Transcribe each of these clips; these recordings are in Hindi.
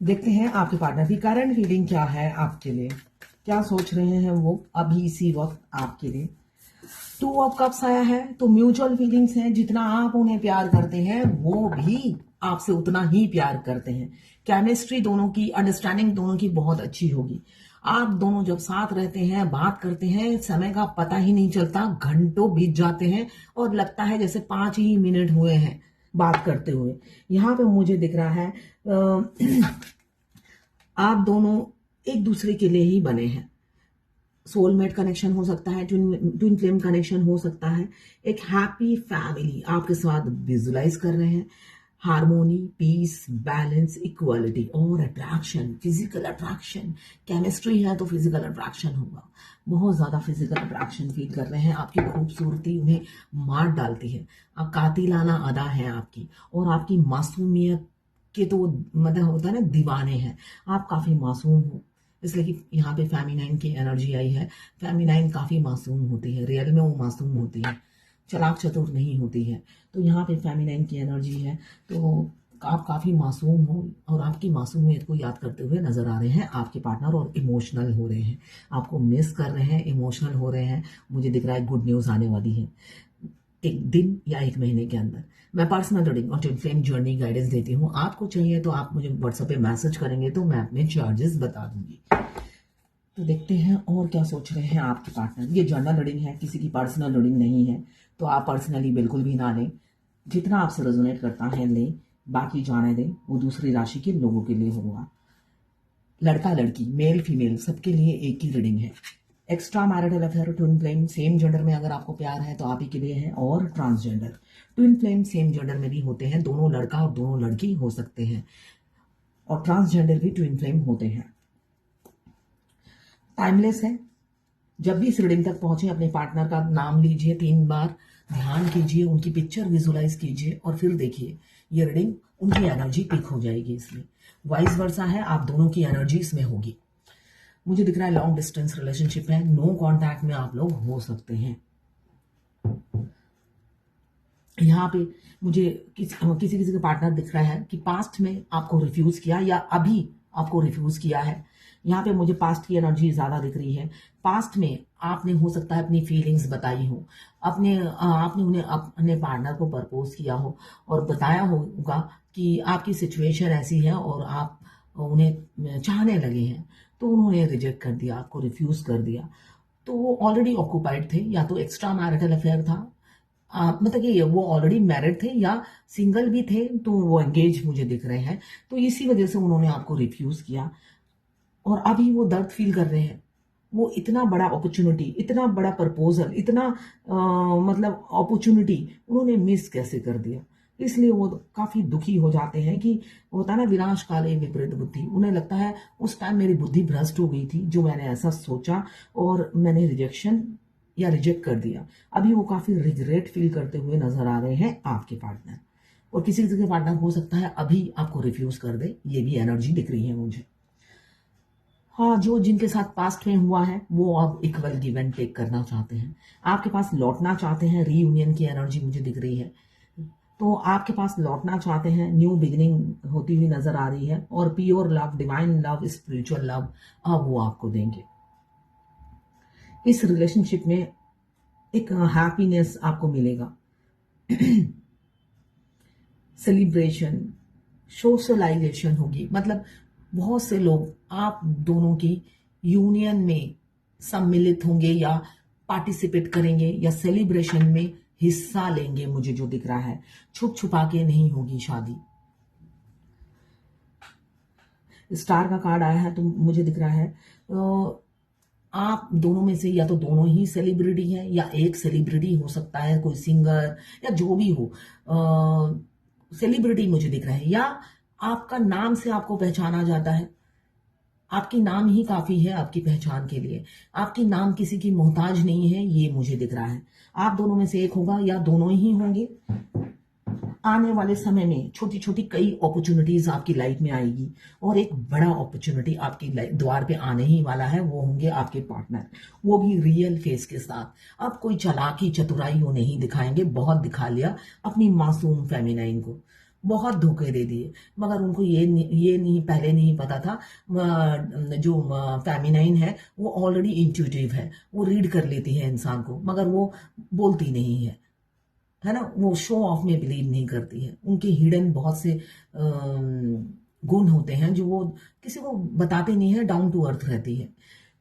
देखते हैं आपके पार्टनर की करंट फीलिंग क्या है आपके लिए, क्या सोच रहे हैं वो अभी इसी वक्त आपके लिए। टू ऑफ कप्स आया है तो म्यूचुअल फीलिंग्स हैं। जितना आप उन्हें प्यार करते हैं वो भी आपसे उतना ही प्यार करते हैं। केमिस्ट्री दोनों की, अंडरस्टैंडिंग दोनों की बहुत अच्छी होगी। आप दोनों जब साथ रहते हैं, बात करते हैं, समय का पता ही नहीं चलता, घंटों बीत जाते हैं और लगता है जैसे 5 ही मिनट हुए हैं बात करते हुए। यहाँ पे मुझे दिख रहा है आप दोनों एक दूसरे के लिए ही बने हैं। सोलमेट कनेक्शन हो सकता है, ट्विन फ्लेम कनेक्शन हो सकता है। एक हैप्पी फैमिली आपके साथ विजुलाइज कर रहे हैं। हार्मोनी, पीस, बैलेंस, इक्वालिटी और अट्रैक्शन, फिजिकल अट्रैक्शन। केमिस्ट्री है तो फिजिकल अट्रैक्शन होगा। बहुत ज्यादा फिजिकल अट्रैक्शन फील कर रहे हैं। आपकी खूबसूरती उन्हें मार डालती है। आप कातिलाना अदा है आपकी, और आपकी मासूमियत के तो मतलब होता है ना, दीवाने हैं। आप काफी मासूम हो, इसलिए कि यहाँ पे फेमिनाइन की एनर्जी आई है। फेमिनाइन काफी मासूम होती है, रियल में वो मासूम होती है, चालाक चतुर नहीं होती है। तो यहाँ पे फेमिनाइन की एनर्जी है, तो आप काफी मासूम हो और आपकी मासूमियत को याद करते हुए नजर आ रहे हैं आपके पार्टनर, और इमोशनल हो रहे हैं, आपको मिस कर रहे हैं, इमोशनल हो रहे हैं। मुझे दिख रहा है गुड न्यूज आने वाली है एक दिन या एक महीने के अंदर। मैं पर्सनल रीडिंग और ट्विन फ्लेम जर्नी गाइडेंस देती हूँ। आपको चाहिए तो आप मुझे व्हाट्सएप पे मैसेज करेंगे तो मैं अपने चार्जेस बता दूंगी। तो देखते हैं और क्या सोच रहे हैं आपके पार्टनर। ये जर्नल रीडिंग है, किसी की पर्सनल रीडिंग नहीं है, तो आप पर्सनली बिल्कुल भी ना लें। जितना आपसे रेजोनेट करता है लें, बाकी जाने दें, वो दूसरी राशि के लोगों के लिए होगा। लड़का लड़की, मेल फीमेल, सबके लिए एक ही रीडिंग है। Extra marital affair, twin flame, same gender में अगर आपको प्यार है तो आप ही के लिए है। और transgender, twin flame same gender में भी होते हैं, दोनों लड़का और दोनों लड़की हो सकते हैं, और ट्रांसजेंडर भी ट्विन फ्लेम होते हैं। टाइमलेस है। जब भी इस रीडिंग तक पहुंचे अपने पार्टनर का नाम लीजिए, 3 बार ध्यान कीजिए, उनकी पिक्चर विजुलाइज कीजिए और फिर देखिए ये रीडिंग उनकी एनर्जी पिक हो जाएगी। इसलिए वाइस वर्सा है, आप दोनों की एनर्जी इसमें होगी। मुझे दिख रहा है लॉन्ग डिस्टेंस रिलेशनशिप है, नो कांटेक्ट में आप लोग हो सकते हैं। यहाँ पे मुझे किसी किसी का पार्टनर दिख रहा है कि पास्ट में आपको रिफ्यूज किया या अभी आपको रिफ्यूज किया है। यहाँ पे मुझे पास्ट की एनर्जी ज्यादा दिख रही है। पास्ट में आपने हो सकता है अपनी फीलिंग्स बताई हो, आपने उन्हें अपने पार्टनर को प्रपोज किया हो और बताया होगा कि आपकी सिचुएशन ऐसी है और आप उन्हें चाहने लगे हैं, तो उन्होंने रिजेक्ट कर दिया, आपको रिफ्यूज कर दिया। तो वो ऑलरेडी ऑक्यूपाइड थे, या तो एक्स्ट्रा मैरिटल अफेयर था, मतलब कि वो ऑलरेडी मैरिड थे या सिंगल भी थे, तो वो एंगेज मुझे दिख रहे हैं। तो इसी वजह से उन्होंने आपको रिफ्यूज किया और अभी वो दर्द फील कर रहे हैं। वो इतना बड़ा अपॉर्चुनिटी, इतना बड़ा प्रपोजल, इतना मतलब अपॉर्चुनिटी उन्होंने मिस कैसे कर दिया। इसलिए वो काफी दुखी हो जाते हैं कि होता है ना, विनाश काले विपरीत बुद्धि। उन्हें लगता है उस टाइम मेरी बुद्धि भ्रष्ट हो गई थी, जो मैंने ऐसा सोचा और मैंने रिजेक्शन या रिजेक्ट कर दिया। अभी वो काफी रिग्रेट फील करते हुए नजर आ रहे हैं आपके पार्टनर, और किसी किसी के पार्टनर हो सकता है अभी आपको रिफ्यूज कर दे, ये भी एनर्जी दिख रही है मुझे। हाँ, जो जिनके साथ पास्ट में हुआ है वो अब इक्वल गिव एंड टेक करना चाहते हैं, आपके पास लौटना चाहते हैं। रीयूनियन की एनर्जी मुझे दिख रही है, तो आपके पास लौटना चाहते हैं, न्यू बिगिनिंग होती हुई नजर आ रही है। और pure love, divine love, spiritual love अब वो आपको देंगे। इस रिलेशनशिप में एक हैप्पीनेस आपको मिलेगा। सेलिब्रेशन, सोशलाइजेशन होगी, मतलब बहुत से लोग आप दोनों की यूनियन में सम्मिलित होंगे या पार्टिसिपेट करेंगे या सेलिब्रेशन में हिस्सा लेंगे। मुझे जो दिख रहा है, छुप छुपा के नहीं होगी शादी। स्टार का कार्ड आया है, तो मुझे दिख रहा है आप दोनों में से या तो दोनों ही सेलिब्रिटी हैं या एक सेलिब्रिटी हो सकता है, कोई सिंगर या जो भी हो सेलिब्रिटी मुझे दिख रहा है, या आपका नाम से आपको पहचाना जाता है। आपकी नाम ही काफी है आपकी पहचान के लिए, आपकी नाम किसी की मोहताज नहीं है, ये मुझे दिख रहा है। आप दोनों में से एक होगा या दोनों ही होंगे। आने वाले समय में छोटी छोटी कई अपॉर्चुनिटीज आपकी लाइफ में आएगी, और एक बड़ा अपॉर्चुनिटी आपकी द्वार पे आने ही वाला है, वो होंगे आपके पार्टनर, वो भी रियल फेस के साथ। अब कोई चालाकी चतुराई वो नहीं दिखाएंगे, बहुत दिखा लिया अपनी मासूम फेमिनाइन को। बहुत धोखे दे दिए, मगर उनको ये नहीं पहले नहीं पता था। जो फेमिनाइन है वो ऑलरेडी इंट्यूटिव है, वो रीड कर लेती है इंसान को, मगर वो बोलती नहीं है ना। वो शो ऑफ में बिलीव नहीं करती है। उनके हिडन बहुत से गुण होते हैं जो वो किसी को बताते नहीं है, डाउन टू अर्थ रहती है।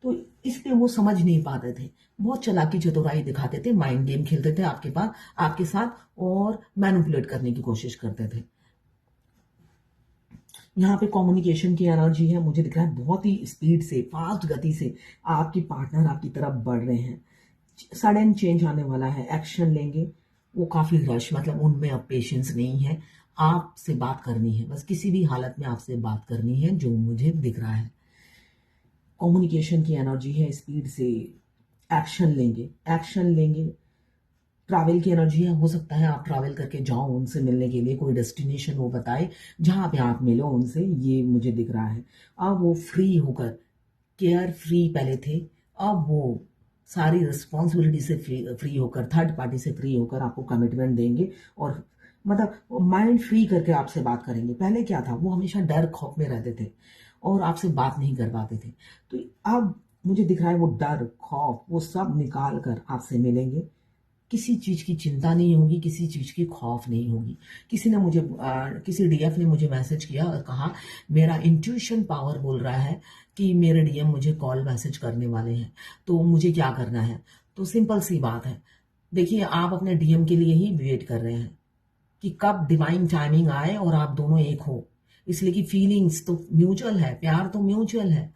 तो इसलिए वो समझ नहीं पाते थे, बहुत चालाकी चतुराई दिखाते थे, माइंड गेम खेलते थे आपके साथ और मैनिपुलेट करने की कोशिश करते थे। यहाँ पे कम्युनिकेशन की एनर्जी है, मुझे दिख रहा है बहुत ही स्पीड से, फास्ट गति से आपकी पार्टनर आपकी तरफ बढ़ रहे हैं। सडन चेंज आने वाला है, एक्शन लेंगे। वो काफी रश, मतलब उनमें अब पेशेंस नहीं है। आपसे बात करनी है, बस किसी भी हालत में आपसे बात करनी है, जो मुझे दिख रहा है। कम्युनिकेशन की एनर्जी है, स्पीड से एक्शन लेंगे। ट्रैवल की एनर्जी है, हो सकता है आप ट्रैवल करके जाओ उनसे मिलने के लिए, कोई डेस्टिनेशन वो बताए जहां पे आप मिलो उनसे, ये मुझे दिख रहा है। अब वो फ्री होकर, केयर फ्री पहले थे, अब वो सारी रिस्पॉन्सिबिलिटी से फ्री होकर, थर्ड पार्टी से फ्री होकर आपको कमिटमेंट देंगे और मतलब माइंड फ्री करके आपसे बात करेंगे। पहले क्या था, वो हमेशा डर खौफ में रहते थे और आपसे बात नहीं कर पाते थे। तो अब मुझे दिख रहा है वो डर खौफ वो सब निकाल कर आपसे मिलेंगे। किसी चीज की चिंता नहीं होगी, किसी चीज की खौफ नहीं होगी। किसी डीएफ ने मुझे मैसेज किया और कहा मेरा इंट्यूशन पावर बोल रहा है कि मेरे डीएम मुझे कॉल मैसेज करने वाले हैं, तो मुझे क्या करना है। तो सिंपल सी बात है, देखिए आप अपने डीएम के लिए ही वेट कर रहे हैं कि कब डिवाइन टाइमिंग आए और आप दोनों एक हो। इसलिए कि फीलिंग्स तो म्यूचुअल है, प्यार तो म्यूचुअल है।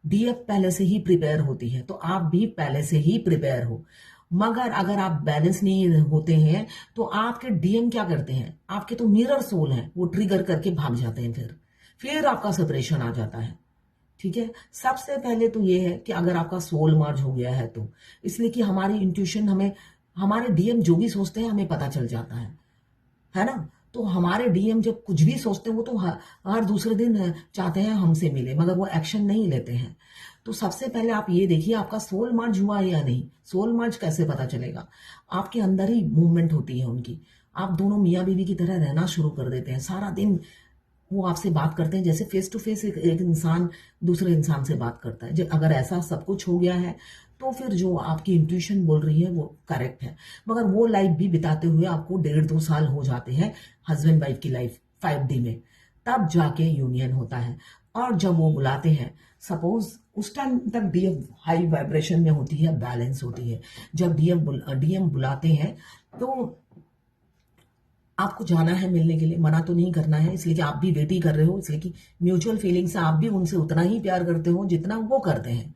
डीएफ पहले से ही प्रिपेयर होती है, तो आप भी पहले से ही प्रिपेयर हो। मगर अगर आप बैलेंस नहीं होते हैं तो आपके डीएम क्या करते हैं, आपके तो मिरर सोल हैं, वो ट्रिगर करके भाग जाते हैं, फिर आपका सेपरेशन आ जाता है। ठीक है, सबसे पहले तो ये है कि अगर आपका सोल मर्ज हो गया है तो, इसलिए कि हमारी इंट्यूशन हमें, हमारे डीएम जो भी सोचते हैं हमें पता चल जाता है ना। तो हमारे डीएम जब कुछ भी सोचते हैं वो तो हर दूसरे दिन चाहते हैं हमसे मिले, मगर वो एक्शन नहीं लेते हैं। तो सबसे पहले आप ये देखिए आपका सोल मर्ज हुआ है या नहीं। सोल मर्ज कैसे पता चलेगा, आपके अंदर ही मूवमेंट होती है उनकी। आप दोनों मियाँ बीवी की तरह रहना शुरू कर देते हैं, सारा दिन वो आपसे बात करते हैं जैसे फेस टू फेस एक इंसान दूसरे इंसान से बात करता है। जब अगर ऐसा सब कुछ हो गया है तो फिर जो आपकी इंट्यूशन बोल रही है वो करेक्ट है। मगर वो लाइफ भी बिताते हुए आपको 1.5-2 साल हो जाते हैं हस्बैंड वाइफ की लाइफ 5D में, तब जाके यूनियन होता है। और जब वो बुलाते हैं, सपोज उस टाइम तक डीएम हाई वाइब्रेशन में होती है, बैलेंस होती है। जब डीएम बुलाते हैं तो आपको जाना है मिलने के लिए, मना तो नहीं करना है, इसलिए कि आप भी वेट ही कर रहे हो, इसलिए कि म्यूचुअल फीलिंग से आप भी उनसे उतना ही प्यार करते हो जितना वो करते हैं।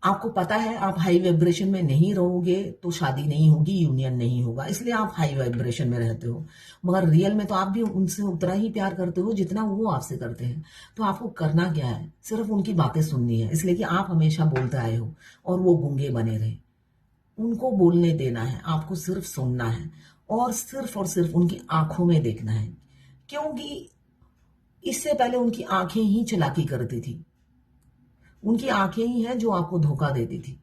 आपको पता है आप हाई वाइब्रेशन में नहीं रहोगे तो शादी नहीं होगी, यूनियन नहीं होगा, इसलिए आप हाई वाइब्रेशन में रहते हो। मगर रियल में तो आप भी उनसे उतना ही प्यार करते हो जितना वो आपसे करते हैं। तो आपको करना क्या है, सिर्फ उनकी बातें सुननी है, इसलिए कि आप हमेशा बोलते आए हो और वो गूंगे बने रहे। उनको बोलने देना है, आपको सिर्फ सुनना है और सिर्फ उनकी आंखों में देखना है, क्योंकि इससे पहले उनकी आंखें ही चालाकी करती थी। उनकी आंखें ही हैं जो आपको धोखा देती थी।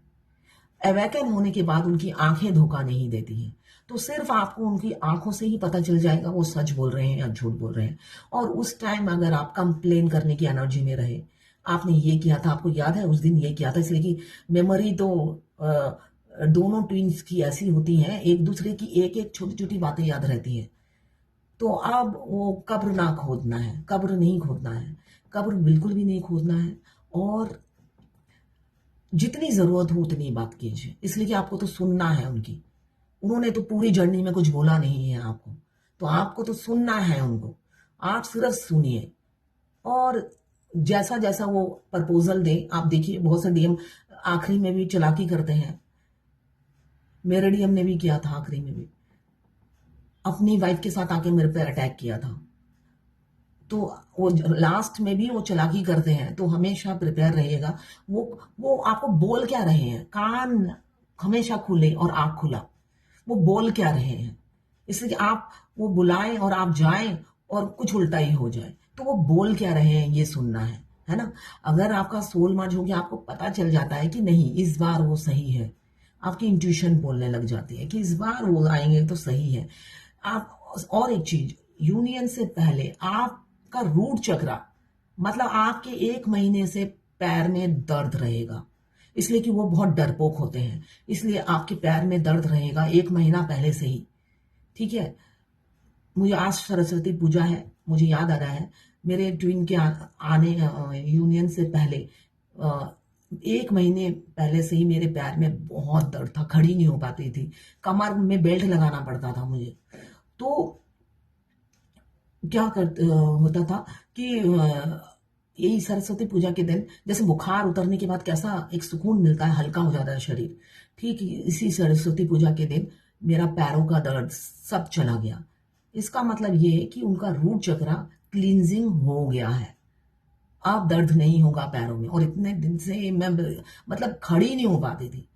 अवेकन होने के बाद उनकी आंखें धोखा नहीं देती हैं। तो सिर्फ आपको उनकी आंखों से ही पता चल जाएगा वो सच बोल रहे हैं या झूठ बोल रहे हैं। और उस टाइम अगर आप कंप्लेन करने की एनर्जी में रहे, आपने ये किया था, आपको याद है उस दिन ये किया था, इसलिए कि मेमोरी तो दोनों ट्विंस की ऐसी होती हैं, एक दूसरे की एक एक छोटी छोटी बातें याद रहती हैं। तो अब वो कब्र ना खोदना है, कब्र नहीं खोदना है, कब्र बिल्कुल भी नहीं खोदना है। और जितनी जरूरत हो उतनी बात कीजिए, इसलिए कि आपको तो सुनना है उनकी। उन्होंने तो पूरी जर्नी में कुछ बोला नहीं है आपको, तो आपको तो सुनना है उनको। आप सिर्फ सुनिए और जैसा जैसा वो प्रपोजल दे, आप देखिए बहुत से डीएम आखिरी में भी चालाकी करते हैं। मेरे डीएम ने भी किया था आखिरी में भी, अपनी वाइफ के साथ आके मेरे पे अटैक किया था। तो वो लास्ट में भी वो चालाकी करते हैं, तो हमेशा प्रिपेयर रहिएगा। वो आपको बोल क्या रहे हैं, कान हमेशा खुले और आंख खुला, वो बोल क्या रहे हैं। इसलिए कि आप वो बुलाएं और आप जाएं और कुछ उल्टा ही हो जाए, तो वो बोल क्या रहे हैं ये सुनना है ना। अगर आपका सोल मर्ज हो गया, आपको पता चल जाता है कि नहीं इस बार वो सही है, आपकी इंट्यूशन बोलने लग जाती है कि इस बार वो आएंगे तो सही है। आप और एक चीज, यूनियन से पहले आपका रूट चक्रा, मतलब आपके 1 महीने से पैर में दर्द रहेगा, इसलिए कि वो बहुत डरपोक होते हैं, इसलिए आपके पैर में दर्द रहेगा 1 महीना पहले से ही। ठीक है। मुझे आज सरस्वती पूजा है, मुझे याद आ रहा है मेरे ट्विन के आने यूनियन से पहले 1 महीने पहले से ही मेरे पैर में बहुत दर्द था, खड़ी नहीं हो पाती थी, कमर में बेल्ट लगाना पड़ता था मुझे। तो क्या होता था कि यही सरस्वती पूजा के दिन जैसे बुखार उतरने के बाद कैसा एक सुकून मिलता है, हल्का हो जाता है शरीर, ठीक इसी सरस्वती पूजा के दिन मेरा पैरों का दर्द सब चला गया। इसका मतलब ये है कि उनका रूट चक्रा क्लींजिंग हो गया है, अब दर्द नहीं होगा पैरों में। और इतने दिन से मैं मतलब खड़ी नहीं हो पाती थी।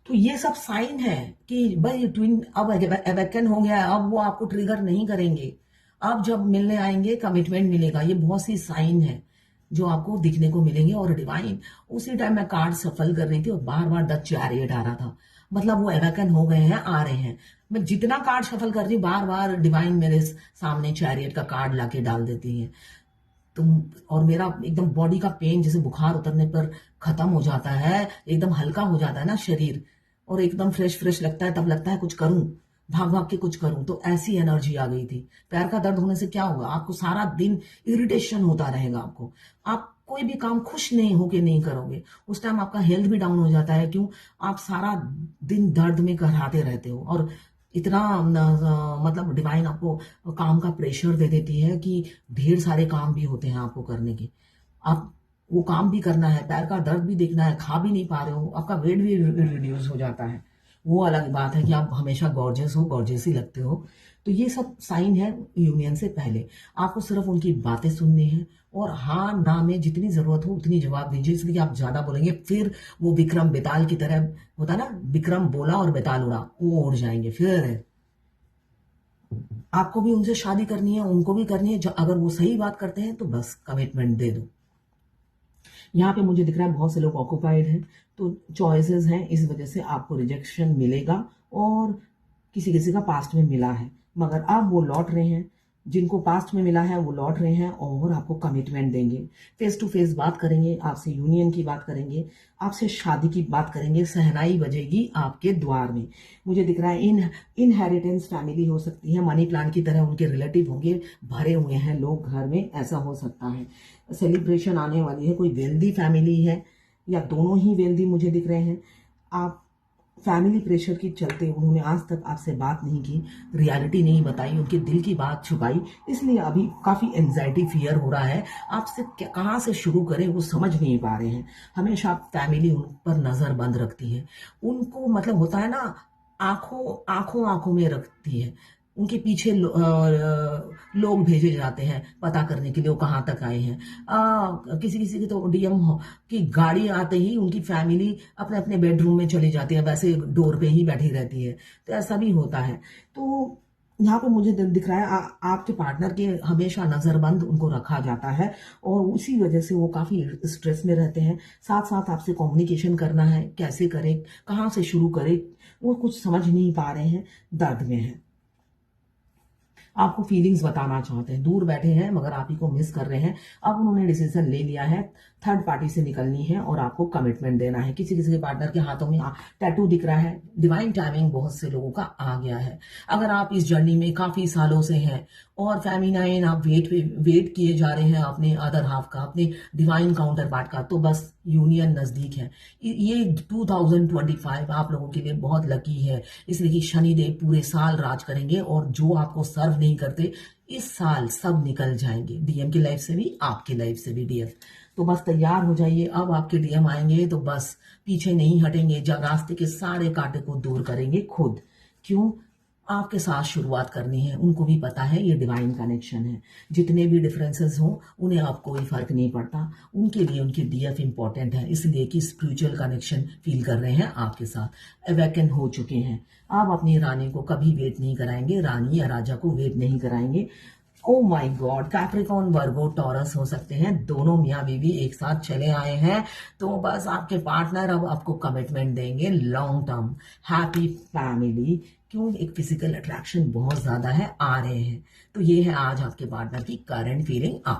तो ये सब साइन है कि भाई ट्विन अब अवेकन हो गया है, अब वो आपको ट्रिगर नहीं करेंगे, अब जब मिलने आएंगे कमिटमेंट मिलेगा। ये बहुत सी साइन है जो आपको दिखने को मिलेंगे। और डिवाइन, उसी टाइम मैं कार्ड सफल कर रही थी और बार बार द चैरियट आ रहा था, मतलब वो अवेकन हो गए हैं, आ रहे हैं। मैं जितना कार्ड सफल कर रही हूँ बार बार डिवाइन मेरे सामने चैरियट का कार्ड लाके डाल देती है। तुम और मेरा एकदम बॉडी का पेन जैसे बुखार उतरने पर खत्म हो जाता है, एकदम हल्का हो जाता है ना शरीर, और एकदम फ्रेश फ्रेश लगता है। तब लगता है कुछ करूं, भाग भाग के कुछ करूं। तो ऐसी एनर्जी आ गई थी। पैर का दर्द होने से क्या होगा, आपको सारा दिन इरिटेशन होता रहेगा, आप कोई भी काम खुश नहीं होके नहीं करोगे, उस टाइम आपका हेल्थ भी डाउन हो जाता है। क्यों, आप सारा दिन दर्द में कराते रहते हो। और इतना मतलब डिवाइन आपको काम का प्रेशर दे देती है कि ढेर सारे काम भी होते हैं आपको करने के, आप वो काम भी करना है, पैर का दर्द भी देखना है, खा भी नहीं पा रहे हो, आपका वेट भी रिड्यूस हो जाता है। वो अलग बात है कि आप हमेशा गॉर्जियस हो, गॉर्जियस ही लगते हो। तो ये सब साइन है यूनियन से पहले। आपको सिर्फ उनकी बातें सुननी है और हाँ ना में जितनी जरूरत हो उतनी जवाब दीजिए, इसलिए आप ज्यादा बोलेंगे फिर वो विक्रम बेताल की तरह होता ना, विक्रम बोला और बेताल उड़ा, वो उड़ जाएंगे। फिर आपको भी उनसे शादी करनी है, उनको भी करनी है, अगर वो सही बात करते हैं तो बस कमिटमेंट दे दो। यहाँ पे मुझे दिख रहा है बहुत से लोग ऑक्युपाइड हैं, तो चॉइसेस हैं, इस वजह से आपको रिजेक्शन मिलेगा। और किसी किसी का पास्ट में मिला है, मगर अब वो लौट रहे हैं। जिनको पास्ट में मिला है वो लौट रहे हैं और आपको कमिटमेंट देंगे, फेस टू फेस बात करेंगे, आपसे यूनियन की बात करेंगे, आपसे शादी की बात करेंगे, सहनाई बजेगी आपके द्वार में। मुझे दिख रहा है इनहेरिटेंस फैमिली हो सकती है, मनी प्लांट की तरह उनके रिलेटिव होंगे, भरे हुए हैं लोग घर में, ऐसा हो सकता है। सेलिब्रेशन आने वाली है, कोई वेल्दी फैमिली है या दोनों ही वेल्दी मुझे दिख रहे हैं। आप फैमिली प्रेशर के चलते उन्होंने आज तक आपसे बात नहीं की, रियलिटी नहीं बताई, उनके दिल की बात छुपाई, इसलिए अभी काफी एंजाइटी फियर हो रहा है। आपसे कहाँ से शुरू करें वो समझ नहीं पा रहे हैं। हमेशा फैमिली उन पर नजर बंद रखती है, उनको मतलब होता है ना, आंखों में रखती है। उनके पीछे लोग भेजे जाते हैं पता करने के लिए वो कहाँ तक आए हैं। किसी किसी की तो डीएम की गाड़ी आते ही उनकी फैमिली अपने अपने बेडरूम में चली जाती है, वैसे डोर पे ही बैठी रहती है। तो ऐसा भी होता है। तो यहाँ पे मुझे दिख रहा है आपके पार्टनर के हमेशा नजरबंद उनको रखा जाता है और उसी वजह से वो काफी स्ट्रेस में रहते हैं। साथ साथ आपसे कम्युनिकेशन करना है, कैसे करें, कहाँ से शुरू करें, वो कुछ समझ नहीं पा रहे हैं, दर्द में है। आपको फीलिंग्स बताना चाहते हैं, दूर बैठे हैं मगर आप ही को मिस कर रहे हैं। अब उन्होंने डिसीजन ले लिया है, थर्ड पार्टी से निकलनी है और आपको कमिटमेंट देना है। किसी किसी के पार्टनर के हाथों में टैटू दिख रहा है। डिवाइन टाइमिंग बहुत से लोगों का आ गया है। अगर आप इस जर्नी में काफी सालों से हैं और फेमिनाइन आप वेट किए जा रहे हैं अपने अदर हाफ का, अपने डिवाइन काउंटर पार्ट का, तो बस यूनियन नजदीक है। ये 2025 आप लोगों के लिए बहुत लकी है, इसलिए कि शनिदेव पूरे साल राज करेंगे और जो आपको सर्व नहीं करते इस साल सब निकल जाएंगे, डीएम की लाइफ से भी आपकी लाइफ से भी डियर। तो बस तैयार हो जाइए, अब आपके डीएम आएंगे तो बस पीछे नहीं हटेंगे, जब रास्ते के सारे कांटे को दूर करेंगे खुद। क्यों, आपके साथ शुरुआत करनी है। उनको भी पता है ये डिवाइन कनेक्शन है, जितने भी डिफरेंसेस हो उन्हें अब कोई फर्क नहीं पड़ता, उनके लिए उनके डीएफ इंपॉर्टेंट है, इसलिए कि स्पिरिचुअल कनेक्शन फील कर रहे हैं आपके साथ, अवेकन हो चुके हैं। आप अपनी रानी को कभी वेट नहीं कराएंगे, रानी या राजा को वेट नहीं कराएंगे। Oh my God, Capricorn Virgo taurus हो सकते हैं, दोनों मियाँ बीवी एक साथ चले आए हैं। तो बस आपके पार्टनर अब आपको कमिटमेंट देंगे लॉन्ग टर्म, हैप्पी फैमिली। क्यों? एक फिजिकल अट्रैक्शन बहुत ज्यादा है, आ रहे हैं। तो ये है आज आपके पार्टनर की करंट फीलिंग। आप